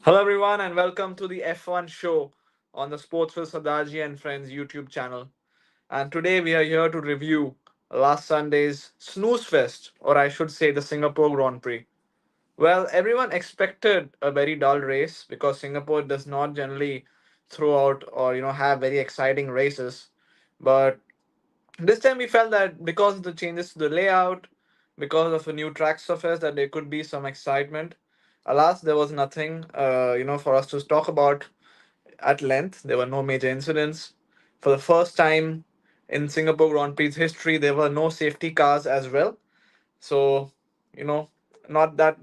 Hello, everyone, and welcome to the F1 show on the Sports with Sadaji and Friends YouTube channel. And today we are here to review last Sunday's snooze fest, or I should say the Singapore Grand Prix. Well, everyone expected a very dull race because Singapore does not generally throw out or have very exciting races. But this time we felt that because of the changes to the layout, because of a new track surface, that there could be some excitement. Alas, there was nothing, for us to talk about at length. There were no major incidents. For the first time in Singapore Grand Prix history, there were no safety cars as well. So, you know, not that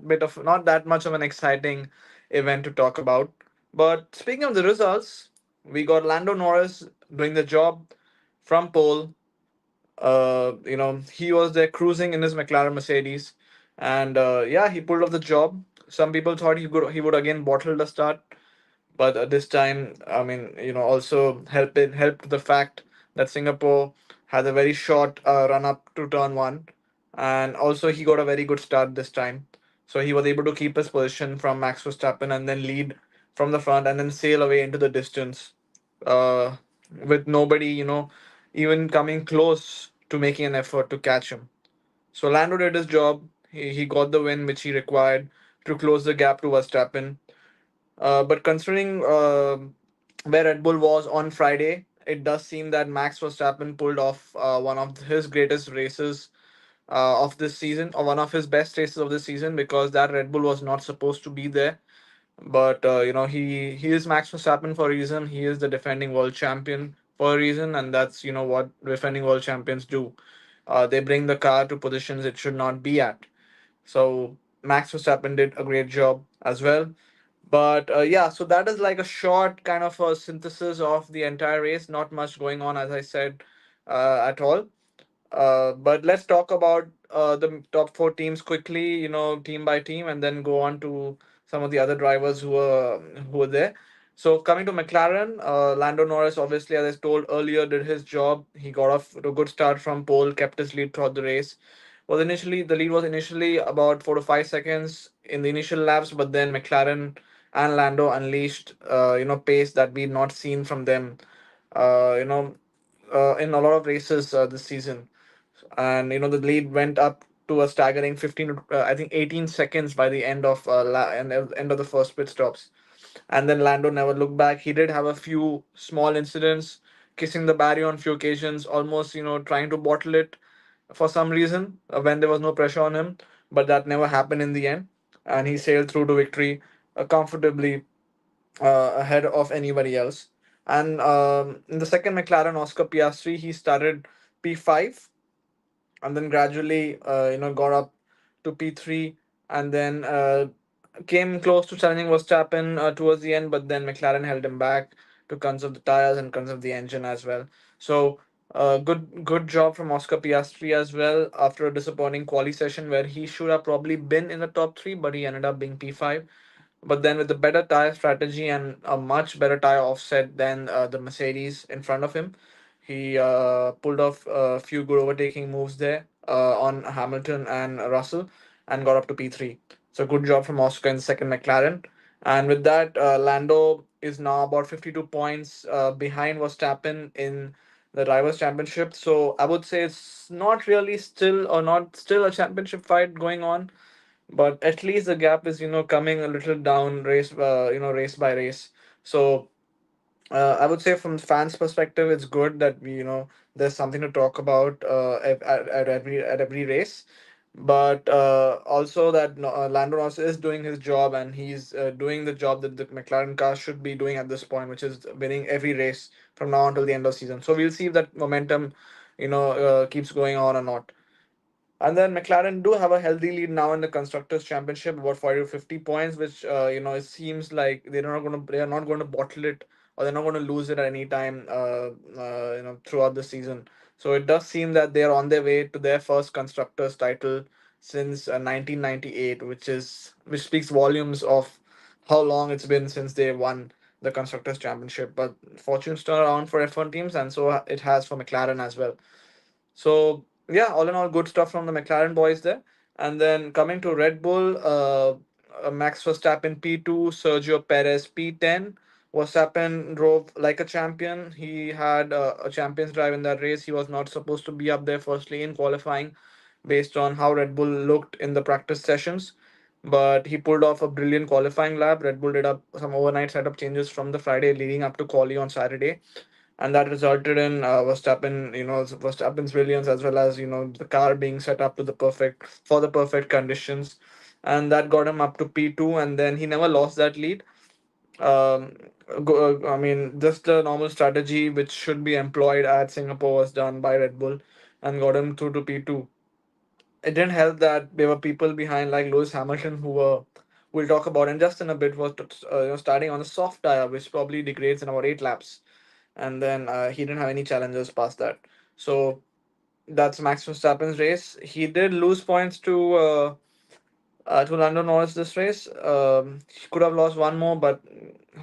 much of an exciting event to talk about. But speaking of the results, we got Lando Norris doing the job from pole. He was there cruising in his McLaren Mercedes, and yeah, he pulled off the job. Some people thought he would again bottle the start, but this time, I mean, also helped the fact that Singapore had a very short run up to turn one, and also he got a very good start this time. So he was able to keep his position from Max Verstappen and then lead from the front and then sail away into the distance, uh, with nobody, even coming close to making an effort to catch him. So Lando did his job. He got the win which he required to close the gap to Verstappen. But considering where Red Bull was on Friday, it does seem that Max Verstappen pulled off one of his greatest races of this season, or one of his best races of this season, because that Red Bull was not supposed to be there. But he is Max Verstappen for a reason. He is the defending world champion for a reason, and that's what defending world champions do. They bring the car to positions it should not be at. So Max Verstappen did a great job as well. But yeah, so that is like a short kind of a synthesis of the entire race. Not much going on, as I said, at all. But let's talk about the top four teams quickly, team by team, and then go on to some of the other drivers who were there. So coming to McLaren, Lando Norris, obviously, as I told earlier, did his job. He got off to a good start from pole, kept his lead throughout the race. The lead was initially about 4to 5 seconds in the initial laps, but then McLaren and Lando unleashed, pace that we've not seen from them, uh, you know, in a lot of races this season. And the lead went up to a staggering 15 I think 18 seconds by the end of the first pit stops. And then Lando never looked back. He did have a few small incidents, kissing the barrier on few occasions, almost trying to bottle it for some reason when there was no pressure on him, but that never happened in the end, and he sailed through to victory comfortably, ahead of anybody else. And in the second McLaren, Oscar Piastri, he started P5 and then gradually got up to P3, and then came close to challenging Verstappen towards the end, but then McLaren held him back to conserve the tires and conserve the engine as well. So good job from Oscar Piastri as well after a disappointing quali session where he should have probably been in the top three, but he ended up being P5. But then with the better tire strategy and a much better tire offset than the Mercedes in front of him, he pulled off a few good overtaking moves there on Hamilton and Russell and got up to P3. So good job from Oscar in the second McLaren. And with that, Lando is now about 52 points behind Verstappen in the Drivers' Championship. So I would say it's not really still a championship fight going on, but at least the gap is coming a little down race by race. So I would say from the fans perspective it's good that there's something to talk about at every race. But also that Lando Norris is doing his job, and he's doing the job that the McLaren car should be doing at this point, which is winning every race from now until the end of season. So we'll see if that momentum keeps going on or not. And then McLaren do have a healthy lead now in the constructors' championship, about 40 to 50 points, which it seems like they are not going to bottle it, or they're not going to lose it at any time throughout the season. So it does seem that they are on their way to their first constructors' title since 1998, which speaks volumes of how long it's been since they won the constructors' championship. But fortunes turn around for F1 teams, and so it has for McLaren as well. So yeah, all in all, good stuff from the McLaren boys there. And then coming to Red Bull, Max Verstappen P2, Sergio Perez P10. Verstappen drove like a champion. He had a champion's drive in that race. He was not supposed to be up there firstly in qualifying based on how Red Bull looked in the practice sessions. But he pulled off a brilliant qualifying lap. Red Bull did up some overnight setup changes from the Friday leading up to quali on Saturday, and that resulted in Verstappen, Verstappen's brilliance, as well as the car being set up to the perfect conditions, and that got him up to P2, and then he never lost that lead. Um, I mean, just the normal strategy which should be employed at Singapore was done by Red Bull, and got him through to P2. It didn't help that there were people behind like Lewis Hamilton who were we'll talk about in just in a bit was starting on a soft tire which probably degrades in about 8 laps, and then he didn't have any challenges past that. So that's Max Verstappen's race. He did lose points to Lando Norris this race. He could have lost one more, but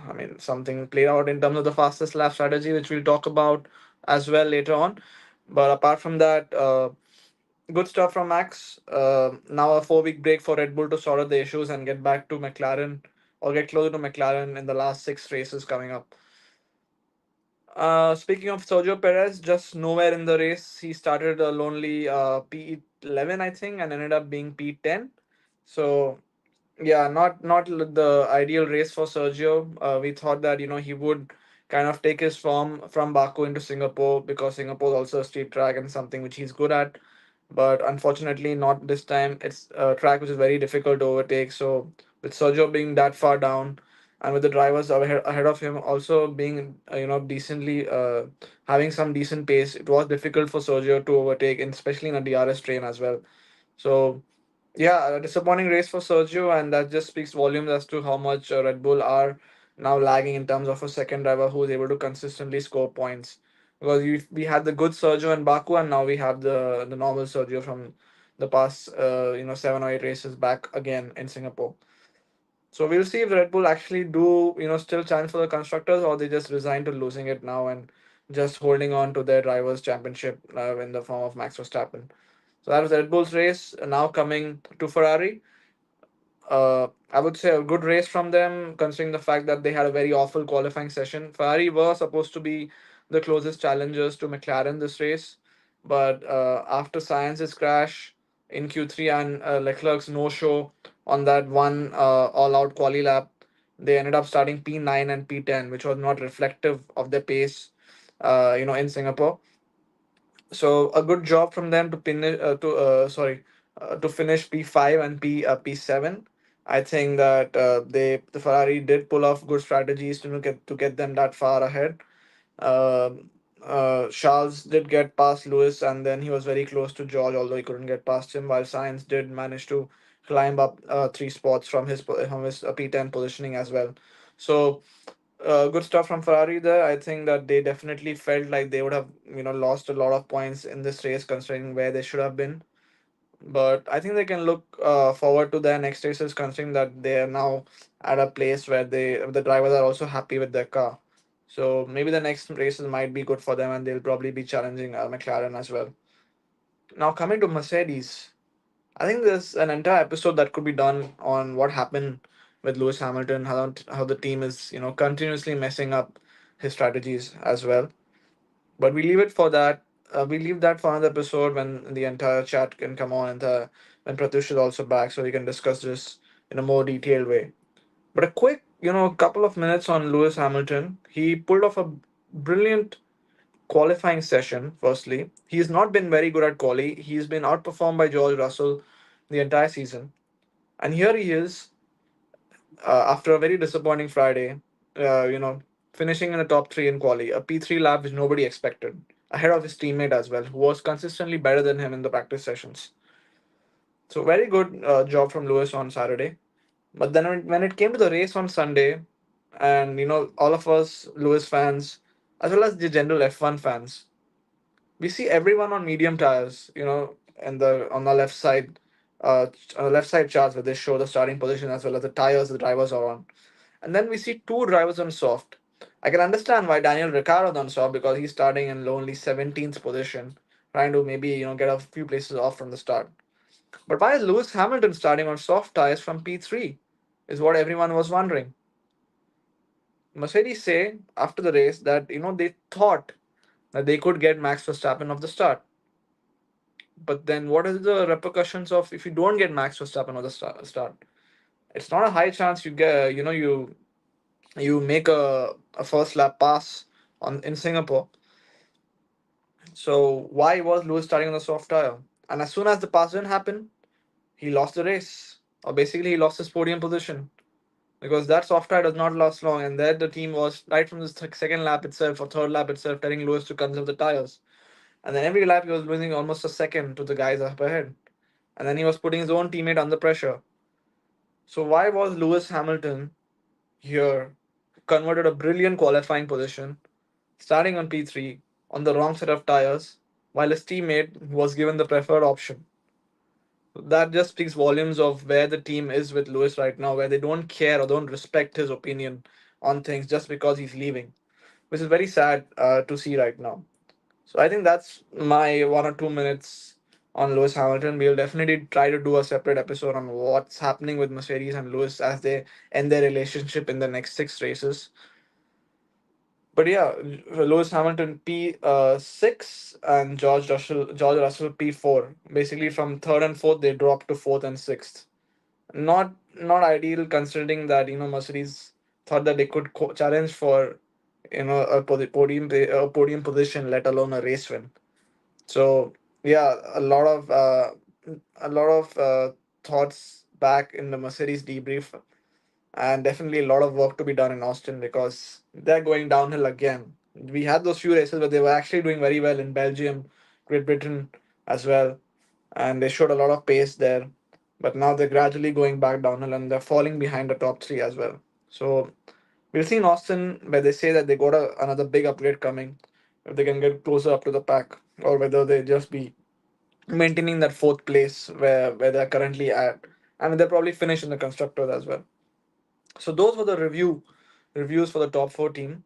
I mean something played out in terms of the fastest lap strategy, which we'll talk about as well later on. But apart from that, good stuff from Max. Now a 4 week break for Red Bull to sort out the issues and get back to McLaren or get closer to McLaren in the last 6 races coming up. Speaking of Sergio Perez, just nowhere in the race. He started a lonely P11, I think, and ended up being P10. So yeah, not the ideal race for Sergio. We thought that he would kind of take his form from Baku into Singapore because Singapore is also a street track and something which he's good at. But unfortunately, not this time. It's a track which is very difficult to overtake. So with Sergio being that far down, and with the drivers ahead of him also being decently having some decent pace, it was difficult for Sergio to overtake, and especially in a DRS train as well. So yeah, a disappointing race for Sergio, and that just speaks volumes as to how much Red Bull are now lagging in terms of a second driver who is able to consistently score points. Because we had the good Sergio in Baku, and now we have the normal Sergio from the past 7 or 8 races back again in Singapore. So we'll see if Red Bull actually do still challenge for the constructors, or they just resign to losing it now and just holding on to their drivers' championship in the form of Max Verstappen. So that was Red Bull's race. Now coming to Ferrari, I would say a good race from them, considering the fact that they had a very awful qualifying session. Ferrari were supposed to be the closest challengers to McLaren this race, but after Sainz's crash in Q3 and Leclerc's no-show on that one all-out quali lap, they ended up starting P9 and P10, which was not reflective of their pace, in Singapore. So a good job from them to finish to finish P5 and P7. I think that the Ferrari did pull off good strategies to get them that far ahead. Um Charles did get past Lewis, and then he was very close to George, although he couldn't get past him. While Sainz did manage to climb up 3 spots from his P10 positioning as well. So good stuff from Ferrari there. I think that they definitely felt like they would have, lost a lot of points in this race considering where they should have been. But I think they can look forward to their next races considering that they are now at a place where the drivers are also happy with their car. So maybe the next races might be good for them, and they'll probably be challenging McLaren as well. Now coming to Mercedes, I think there's an entire episode that could be done on what happened with Lewis Hamilton, how the team is continuously messing up his strategies as well. But we leave it for that. We leave that for another episode when the entire chat can come on, and when Pratyush is also back, so we can discuss this in a more detailed way. But a quick, couple of minutes on Lewis Hamilton. He pulled off a brilliant qualifying session. Firstly, he's not been very good at quali. He's been outperformed by George Russell the entire season. And here he is, after a very disappointing Friday, finishing in the top three in quali, a P3 lap which nobody expected, ahead of his teammate as well, who was consistently better than him in the practice sessions. So very good job from Lewis on Saturday. But then when it came to the race on Sunday, and all of us Lewis fans, as well as the general F1 fans, we see everyone on medium tires, and the on the left side charts where they show the starting position as well as the tires the drivers are on. And then we see two drivers on soft. I can understand why Daniel Ricciardo on soft because he's starting in lonely 17th position, trying to maybe get a few places off from the start. But why is Lewis Hamilton starting on soft tires from P3? is what everyone was wondering. Mercedes say after the race that they thought that they could get Max Verstappen off the start. But then what is the repercussions of if you don't get Max Verstappen off the start? It's not a high chance you get you make a first lap pass on in Singapore. So why was Lewis starting on the soft tire? And as soon as the pass didn't happen, he lost the race. Or basically he lost his podium position. Because that soft tire does not last long, and there the team was right from the second lap itself or third lap itself telling Lewis to conserve the tires. And then every lap he was losing almost a second to the guys up ahead. And then he was putting his own teammate under pressure. So why was Lewis Hamilton here converted a brilliant qualifying position, starting on P3 on the wrong set of tires, while his teammate was given the preferred option? That just speaks volumes of where the team is with Lewis right now, where they don't care or don't respect his opinion on things just because he's leaving, which is very sad to see right now. So I think that's my 1 or 2 minutes on Lewis Hamilton. We'll definitely try to do a separate episode on what's happening with Mercedes and Lewis as they end their relationship in the next 6 races. But yeah, Lewis Hamilton P6 and George Russell P4. Basically, from third and fourth, they dropped to fourth and sixth. Not ideal considering that Mercedes thought that they could challenge for a podium position, let alone a race win. So yeah, a lot of thoughts back in the Mercedes debrief, and definitely a lot of work to be done in Austin because they're going downhill again. We had those few races where they were actually doing very well in Belgium, Great Britain as well, and they showed a lot of pace there. But now they're gradually going back downhill and they're falling behind the top three as well. So we'll see in Austin where they say that they got another big upgrade coming, if they can get closer up to the pack, or whether they just be maintaining that fourth place where they're currently at. I mean, they'll probably finish in the constructors as well. So those were the reviews for the top four team.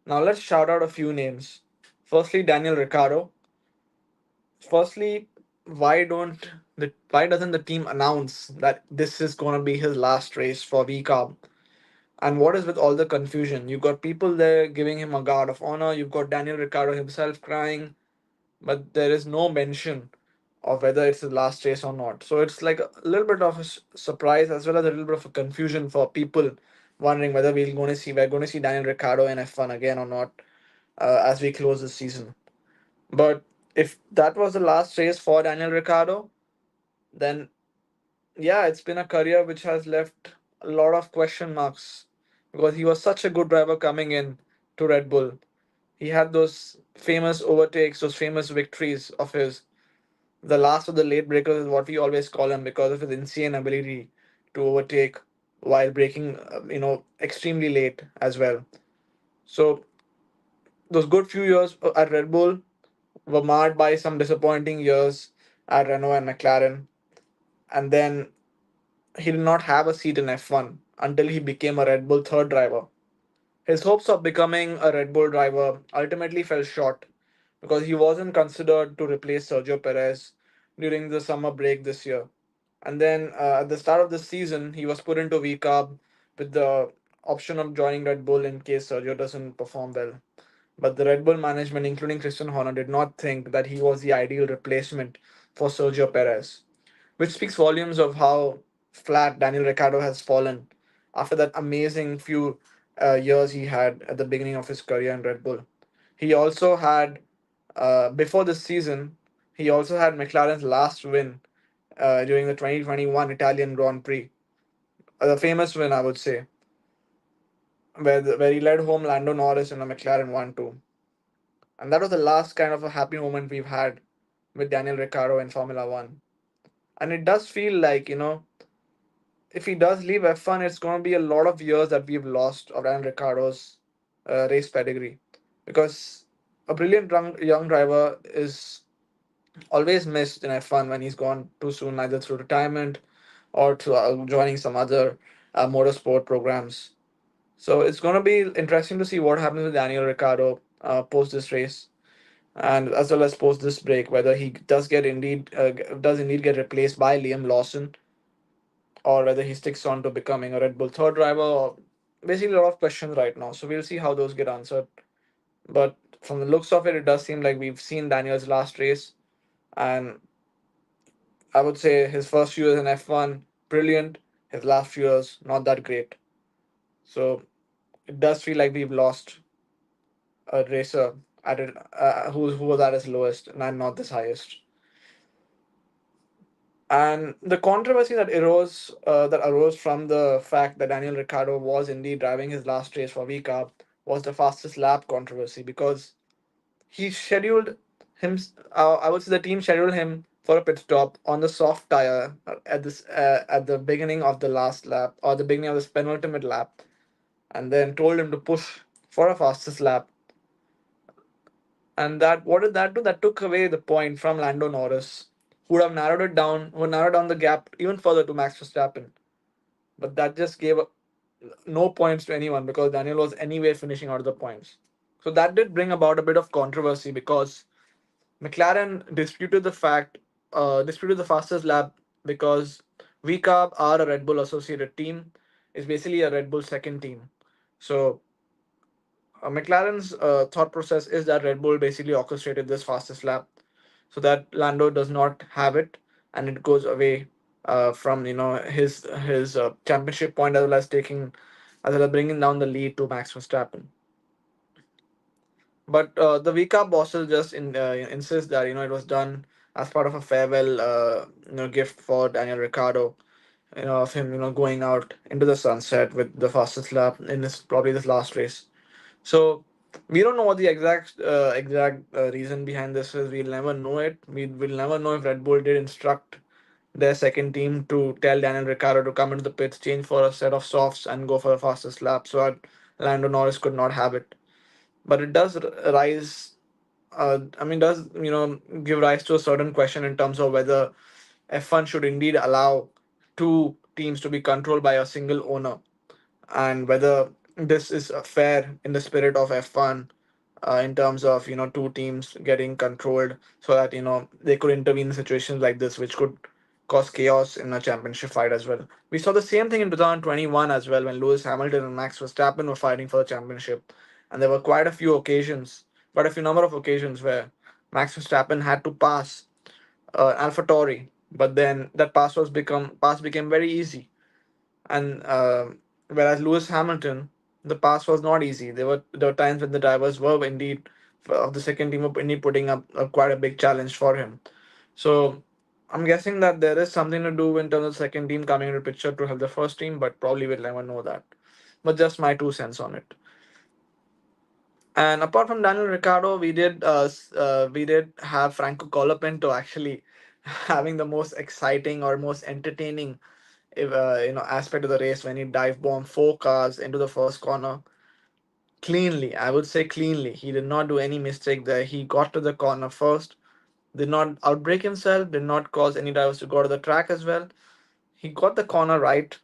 Now let's shout out a few names. Firstly, Daniel Ricciardo. Firstly, why doesn't the team announce that this is gonna be his last race for VCARB? And what is with all the confusion? You've got people there giving him a guard of honor. You've got Daniel Ricciardo himself crying, but there is no mention of whether it's the last race or not. So it's like a little bit of a surprise as well as a little bit of a confusion for people wondering whether we're going to see Daniel Ricciardo in F1 again or not as we close the season. But if that was the last race for Daniel Ricciardo, then yeah, it's been a career which has left a lot of question marks because he was such a good driver coming in to Red Bull. He had those famous overtakes, those famous victories of his. The last of the late breakers is what we always call him because of his insane ability to overtake while braking, extremely late as well. So those good few years at Red Bull were marred by some disappointing years at Renault and McLaren, and then he did not have a seat in F1 until he became a Red Bull third driver. His hopes of becoming a Red Bull driver ultimately fell short because he wasn't considered to replace Sergio Perez during the summer break this year. And then at the start of the season, he was put into VCARB with the option of joining Red Bull in case Sergio doesn't perform well. But the Red Bull management, including Christian Horner, did not think that he was the ideal replacement for Sergio Perez, which speaks volumes of how flat Daniel Ricciardo has fallen after that amazing few years he had at the beginning of his career in Red Bull. He also had, before this season, he also had McLaren's last win during the 2021 Italian Grand Prix. The famous win, I would say, where he led home Lando Norris in a McLaren 1-2. And that was the last kind of a happy moment we've had with Daniel Ricciardo in Formula One. And it does feel like, if he does leave F1, it's going to be a lot of years that we've lost of Daniel Ricciardo's race pedigree. Because a brilliant young driver is always missed in F1 when he's gone too soon, either through retirement or to joining some other motorsport programs. So it's going to be interesting to see what happens with Daniel Ricciardo post this race, and as well as post this break, whether he does indeed get replaced by Liam Lawson, or whether he sticks on to becoming a Red Bull third driver. Or basically, a lot of questions right now. So we'll see how those get answered. But from the looks of it, it does seem like we've seen Daniel's last race, and I would say his first few years in F1 brilliant. His last few years not that great. So it does feel like we've lost a racer at it, who was at his lowest and not his highest. And the controversy that arose from the fact that Daniel Ricciardo was indeed driving his last race for VCAP was the fastest lap controversy, because he scheduled him. I would say the team scheduled him for a pit stop on the soft tire at the beginning of the last lap, or the beginning of this penultimate lap, and then told him to push for a fastest lap. And that, what did that do? That took away the point from Lando Norris, who would have narrowed it down, would narrow down the gap even further to Max Verstappen. But that just gave no points to anyone, because Daniel was anyway finishing out of the points. So that did bring about a bit of controversy, because McLaren disputed the fastest lap, because VCARB are a Red Bull associated team, is basically a Red Bull second team. So McLaren's thought process is that Red Bull basically orchestrated this fastest lap so that Lando does not have it, and it goes away from his championship point, as well as bringing down the lead to Max Verstappen. But the VCAP bosses just insist that it was done as part of a farewell gift for Daniel Ricciardo, of him going out into the sunset with the fastest lap in this probably this last race. So we don't know what the exact reason behind this is. We'll never know it. We will never know if Red Bull did instruct their second team to tell Daniel Ricciardo to come into the pits, change for a set of softs, and go for the fastest lap, so that Lando Norris could not have it. But it does rise. Does give rise to a certain question in terms of whether F1 should indeed allow two teams to be controlled by a single owner, and whether this is fair in the spirit of F1, in terms of two teams getting controlled, so that they could intervene in situations like this, which could cause chaos in a championship fight as well. We saw the same thing in 2021 as well, when Lewis Hamilton and Max Verstappen were fighting for the championship, and there were quite a few number of occasions where Max Verstappen had to pass AlphaTauri, but then that pass became very easy, and whereas Lewis Hamilton, the pass was not easy. There were times when the drivers were indeed of the second team were indeed putting up quite a big challenge for him. So I'm guessing that there is something to do in terms of the second team coming into the picture to help the first team, but probably we'll never know that. But just my 2 cents on it. And apart from Daniel Ricciardo, we did have Franco Colapinto actually having the most exciting or most entertaining aspect of the race, when he dive bombed 4 cars into the first corner cleanly. I would say cleanly. He did not do any mistake there. He got to the corner first, did not outbreak himself, did not cause any drivers to go to the track as well. He got the corner right,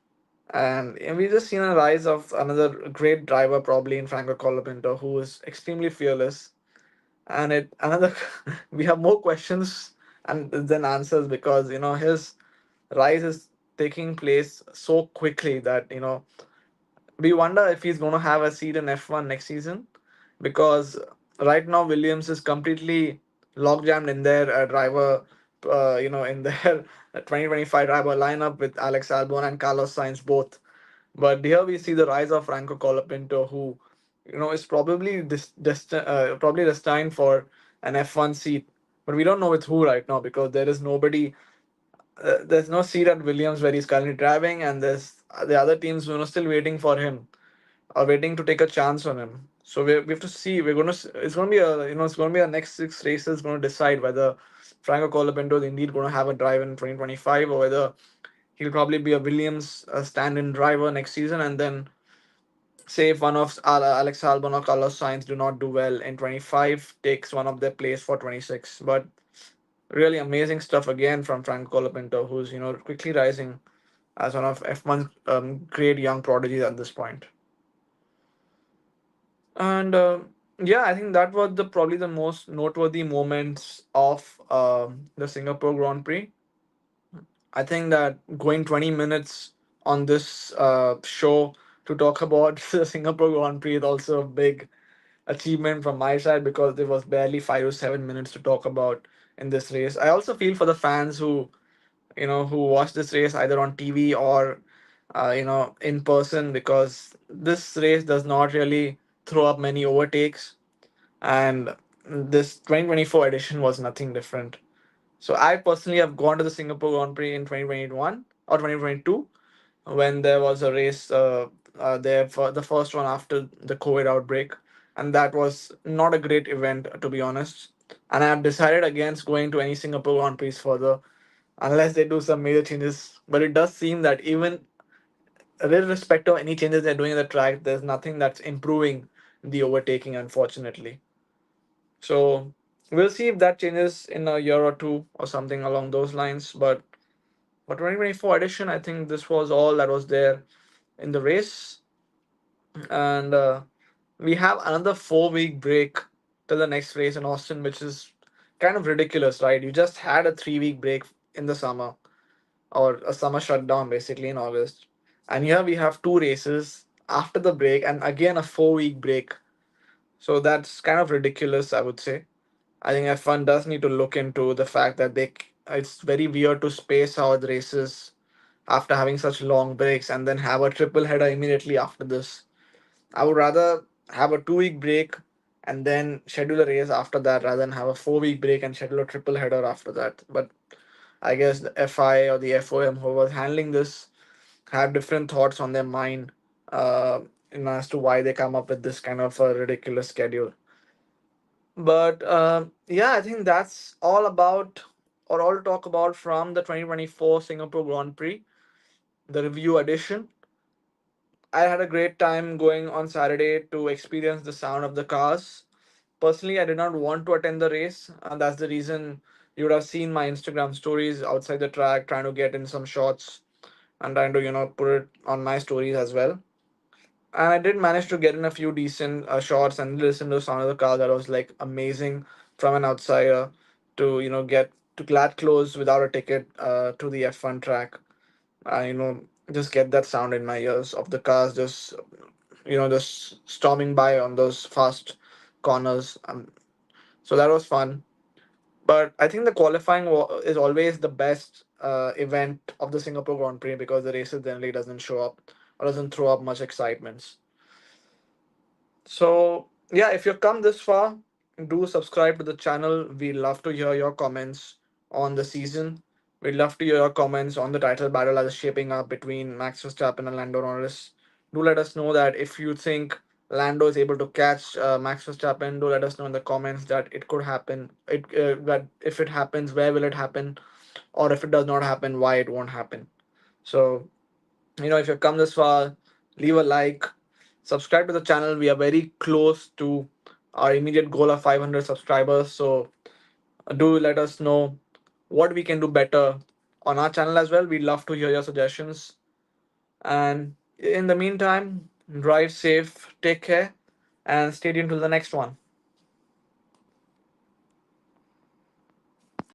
and we just seen a rise of another great driver, probably in Franco Colapinto, who is extremely fearless. And it another we have more questions and than answers, because his rise is taking place so quickly that we wonder if he's going to have a seat in F1 next season, because right now Williams is completely logjammed in their in their 2025 driver lineup with Alex Albon and Carlos Sainz both. But here we see the rise of Franco Colapinto, who is probably destined for an F1 seat, but we don't know with who right now, because there is nobody. There's no seat at Williams where he's currently driving, and there's the other teams still waiting for him, are waiting to take a chance on him. So we have to see. It's going to be it's going to be a next 6 races going to decide whether Franco Colapinto is indeed going to have a drive in 2025, or whether he'll probably be a Williams stand-in driver next season, and then say if one of Alex Albon or Carlos Sainz do not do well in 25, takes one of their place for 26. But really amazing stuff again from Franco Colapinto, who's quickly rising as one of F1's great young prodigies at this point. And yeah, I think that was the probably the most noteworthy moments of the Singapore Grand Prix. I think that going 20 minutes on this show to talk about the Singapore Grand Prix is also a big achievement from my side because there was barely 5 to 7 minutes to talk about in this race. I also feel for the fans who who watch this race either on TV or in person, because this race does not really throw up many overtakes, and this 2024 edition was nothing different. So I personally have gone to the Singapore Grand Prix in 2021 or 2022 when there was a race there for the first one after the COVID outbreak, and that was not a great event to be honest. And I have decided against going to any Singapore Grand Prix further unless they do some major changes. But it does seem that even irrespective of any changes they're doing in the track, there's nothing that's improving the overtaking, unfortunately. So we'll see if that changes in a year or two or something along those lines. But for 2024 edition, I think this was all that was there in the race. And we have another 4 week break till the next race in Austin, which is kind of ridiculous, right? You just had a 3 week break in the summer, or a summer shutdown basically in August. And here we have two races after the break and again a 4 week break. So that's kind of ridiculous, I would say. I think F1 does need to look into the fact that it's very weird to space out the races after having such long breaks and then have a triple header immediately after this. I would rather have a 2 week break and then schedule a race after that rather than have a 4 week break and schedule a triple header after that. But I guess the FI or the FOM who was handling this have different thoughts on their mind as to why they come up with this kind of a ridiculous schedule. But yeah, I think that's all about or all to talk about from the 2024 Singapore Grand Prix, the review edition. I had a great time going on Saturday to experience the sound of the cars. Personally, I did not want to attend the race, and that's the reason you would have seen my Instagram stories outside the track, trying to get in some shots and trying to put it on my stories as well. And I did manage to get in a few decent shots and listen to the sound of the car that was like amazing from an outsider to get to glad close without a ticket to the F1 track. Just get that sound in my ears of the cars just storming by on those fast corners. So that was fun. But I think the qualifying is always the best event of the Singapore Grand Prix because the races generally doesn't show up or doesn't throw up much excitement. So, yeah, if you've come this far, do subscribe to the channel. We love to hear your comments on the season. We'd love to hear your comments on the title battle that is shaping up between Max Verstappen and Lando Norris. Do let us know that if you think Lando is able to catch Max Verstappen, do let us know in the comments that it could happen. That if it happens, where will it happen? Or if it does not happen, why it won't happen. So, if you've come this far, leave a like, subscribe to the channel. We are very close to our immediate goal of 500 subscribers. So do let us know what we can do better on our channel as well. We'd love to hear your suggestions. And in the meantime, drive safe, take care, and stay tuned till the next one.